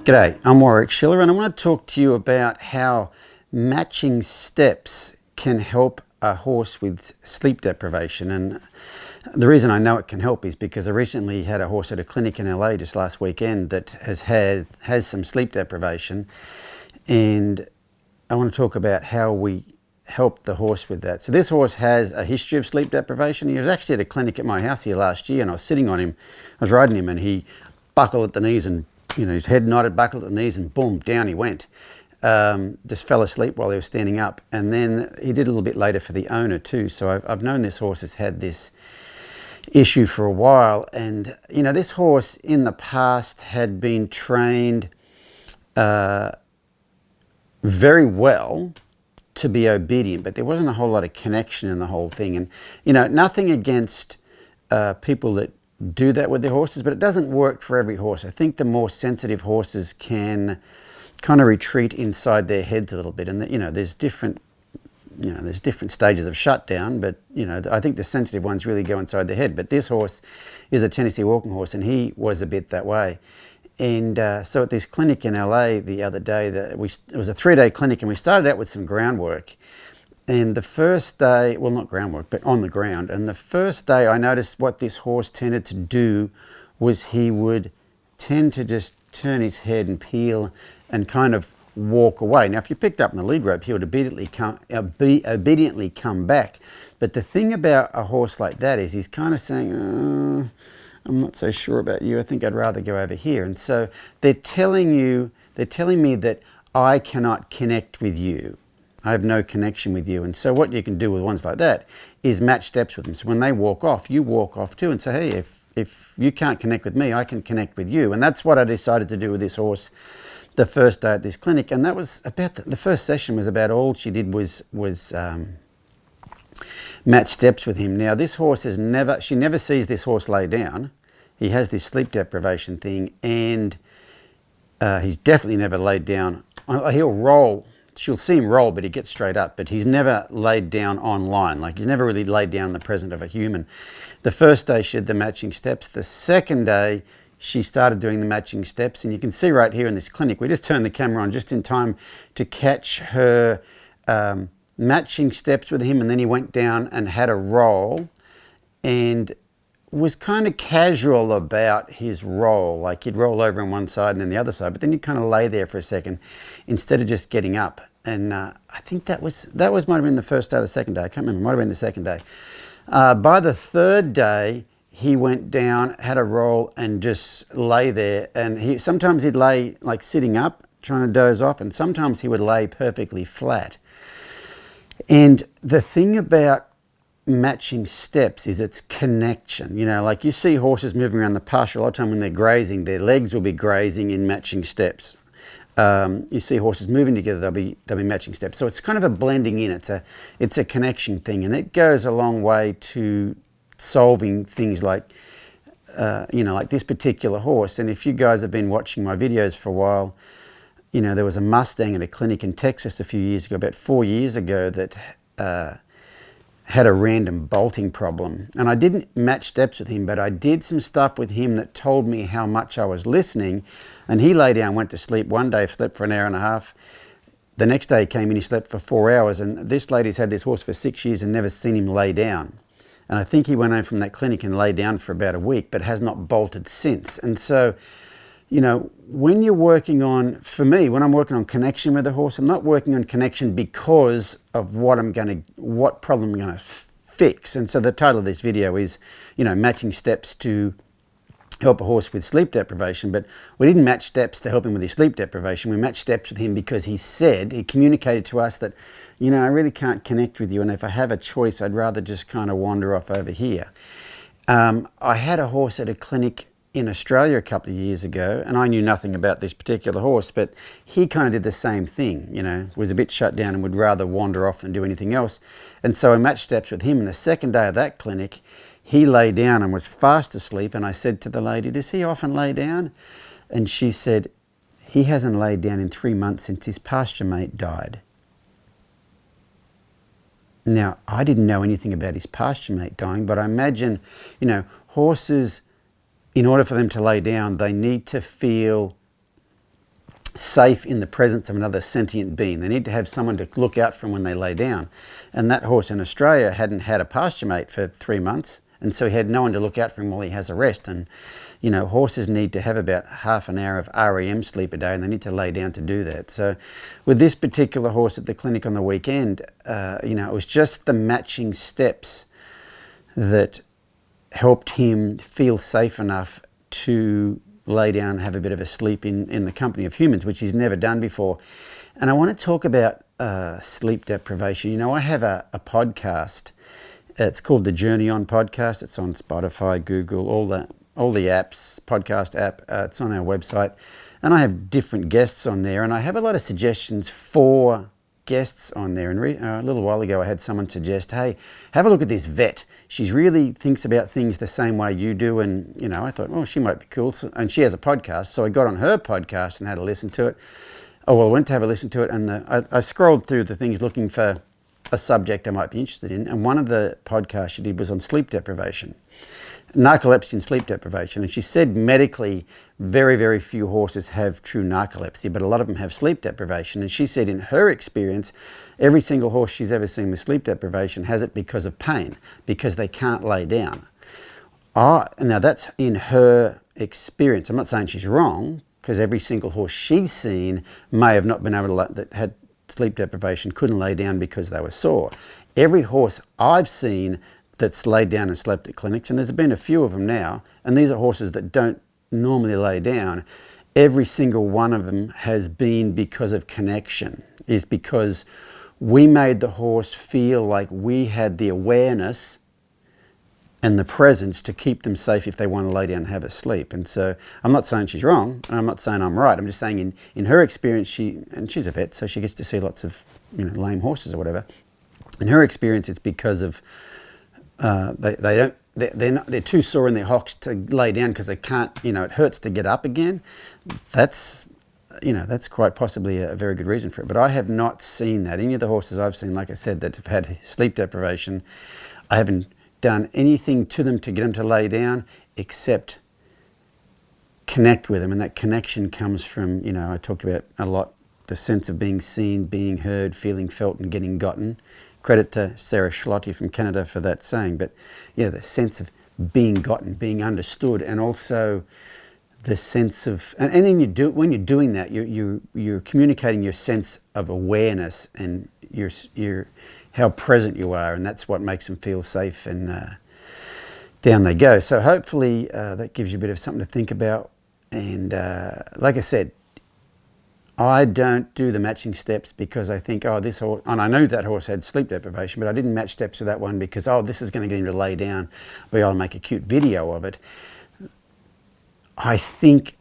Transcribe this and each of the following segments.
G'day, I'm Warwick Schiller and I want to talk to you about how matching steps can help a horse with sleep deprivation. And the reason I know it can help is because I recently had a horse at a clinic in LA just last weekend that has some sleep deprivation, and I want to talk about how we help the horse with that. So this horse has a history of sleep deprivation. He was actually at a clinic at my house here last year, and I was sitting on him, I was riding him, and he buckled at the knees and his head nodded, buckled at the knees, and boom, down he went. Just fell asleep while he was standing up. And then he did a little bit later for the owner too. So I've known this horse has had this issue for a while. And, this horse in the past had been trained very well to be obedient, but there wasn't a whole lot of connection in the whole thing. And, nothing against people that do that with their horses, but it doesn't work for every horse. I think the more sensitive horses can kind of retreat inside their heads a little bit, and there's different stages of shutdown, but I think the sensitive ones really go inside their head. But this horse is a Tennessee walking horse, and he was a bit that way. And so at this clinic in LA the other day, it was a 3-day clinic, and we started out with some groundwork. And the first day, well, not groundwork, but on the ground. And the first day I noticed what this horse tended to do was he would tend to just turn his head and peel and kind of walk away. Now, if you picked up on the lead rope, he would obediently come back. But the thing about a horse like that is he's kind of saying, I'm not so sure about you. I think I'd rather go over here. And so they're telling me that I cannot connect with you. I have no connection with you. And so what you can do with ones like that is match steps with them. So when they walk off, you walk off too, and say, hey, if you can't connect with me, I can connect with you. And that's what I decided to do with this horse the first day at this clinic. And that was about the first session was about all she did was match steps with him. Now, this horse she never sees this horse lay down. He has this sleep deprivation thing, and he's definitely never laid down. He'll roll. She'll see him roll, but he gets straight up. But he's never laid down on line. Like, he's never really laid down in the presence of a human. The first day she did the matching steps. The second day she started doing the matching steps. And you can see right here in this clinic, we just turned the camera on just in time to catch her matching steps with him. And then he went down and had a roll and was kind of casual about his roll. Like, he'd roll over on one side and then the other side, but then he'd kind of lay there for a second instead of just getting up. And I think that might have been the first day or the second day. I can't remember. It might have been the second day. By the third day, he went down, had a roll, and just lay there. And sometimes he'd lay like sitting up, trying to doze off, and sometimes he would lay perfectly flat. And the thing about matching steps is its connection. Like, you see horses moving around the pasture a lot of time when they're grazing, their legs will be grazing in matching steps. You see horses moving together, they'll be matching steps. So it's kind of a blending in. It's a connection thing, and it goes a long way to solving things like like this particular horse. And if you guys have been watching my videos for a while, there was a Mustang at a clinic in Texas a few years ago, about 4 years ago, that had a random bolting problem. And I didn't match steps with him, but I did some stuff with him that told me how much I was listening. And he lay down, went to sleep. One day, slept for an hour and a half. The next day he came in, he slept for 4 hours. And this lady's had this horse for 6 years and never seen him lay down. And I think he went home from that clinic and lay down for about a week, but has not bolted since. And so, when you're working on, for me, when I'm working on connection with a horse, I'm not working on connection because of what problem I'm going to fix. And so the title of this video is, matching steps to help a horse with sleep deprivation. But we didn't match steps to help him with his sleep deprivation. We matched steps with him because he communicated to us that, I really can't connect with you. And if I have a choice, I'd rather just kind of wander off over here. I had a horse at a clinic in Australia a couple of years ago, and I knew nothing about this particular horse, but he kind of did the same thing, was a bit shut down and would rather wander off than do anything else. And so I matched steps with him. And the second day of that clinic, he lay down and was fast asleep. And I said to the lady, does he often lay down? And she said, he hasn't laid down in 3 months since his pasture mate died. Now, I didn't know anything about his pasture mate dying, but I imagine, horses, in order for them to lay down, they need to feel safe in the presence of another sentient being. They need to have someone to look out for them when they lay down. And that horse in Australia hadn't had a pasture mate for 3 months, and so he had no one to look out for him while he has a rest. And horses need to have about half an hour of REM sleep a day, and they need to lay down to do that. So with this particular horse at the clinic on the weekend, it was just the matching steps that helped him feel safe enough to lay down and have a bit of a sleep in the company of humans, which he's never done before. And I want to talk about sleep deprivation. I have a podcast. It's called the Journey On podcast. It's on Spotify, Google, all the apps, podcast app. It's on our website. And I have different guests on there, and I have a lot of suggestions for guests on there. And a little while ago I had someone suggest, hey, have a look at this vet. She really thinks about things the same way you do. And I thought, well, she might be cool. And she has a podcast, so I got on her podcast and had a listen to it. I went to have a listen to it, and I scrolled through the things looking for a subject I might be interested in, and one of the podcasts she did was on sleep deprivation, narcolepsy and sleep deprivation. And she said medically very, very few horses have true narcolepsy, but a lot of them have sleep deprivation. And she said in her experience, every single horse she's ever seen with sleep deprivation has it because of pain, because they can't lay down. Now that's in her experience. I'm not saying she's wrong, because every single horse she's seen may have not been able to, that had sleep deprivation, couldn't lay down because they were sore. Every horse I've seen that's laid down and slept at clinics, and there's been a few of them now, and these are horses that don't normally lay down, every single one of them has been because of connection, is because we made the horse feel like we had the awareness and the presence to keep them safe if they want to lay down and have a sleep. And so I'm not saying she's wrong, and I'm not saying I'm right. I'm just saying in her experience, she's a vet, so she gets to see lots of lame horses or whatever. In her experience, it's because of they're too sore in their hocks to lay down because they can't. It hurts to get up again. That's quite possibly a very good reason for it. But I have not seen that. Any of the horses I've seen, like I said, that have had sleep deprivation, I haven't done anything to them to get them to lay down except connect with them. And that connection comes from, I talked about a lot, the sense of being seen, being heard, feeling felt, and getting gotten. Credit to Sarah Schlotti from Canada for that saying. But the sense of being gotten, being understood, and also the sense of, and then when you're doing that, you're communicating your sense of awareness and your how present you are, and that's what makes them feel safe, and down they go. So hopefully that gives you a bit of something to think about. And like I said, I don't do the matching steps because I think, this horse, and I knew that horse had sleep deprivation, but I didn't match steps with that one because, this is going to get him to lay down, but I'll make a cute video of it. I think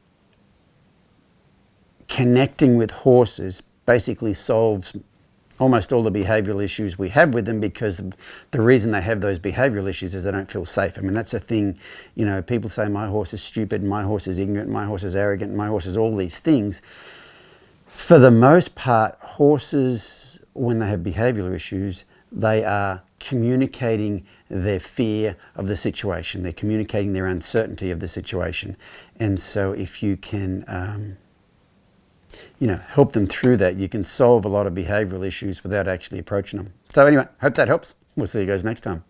connecting with horses basically solves almost all the behavioural issues we have with them, because the reason they have those behavioural issues is they don't feel safe. I mean, that's the thing, people say my horse is stupid, my horse is ignorant, my horse is arrogant, my horse is all these things. For the most part, horses, when they have behavioural issues, they are communicating their fear of the situation. They're communicating their uncertainty of the situation. And so if you can help them through that, you can solve a lot of behavioural issues without actually approaching them. So anyway, hope that helps. We'll see you guys next time.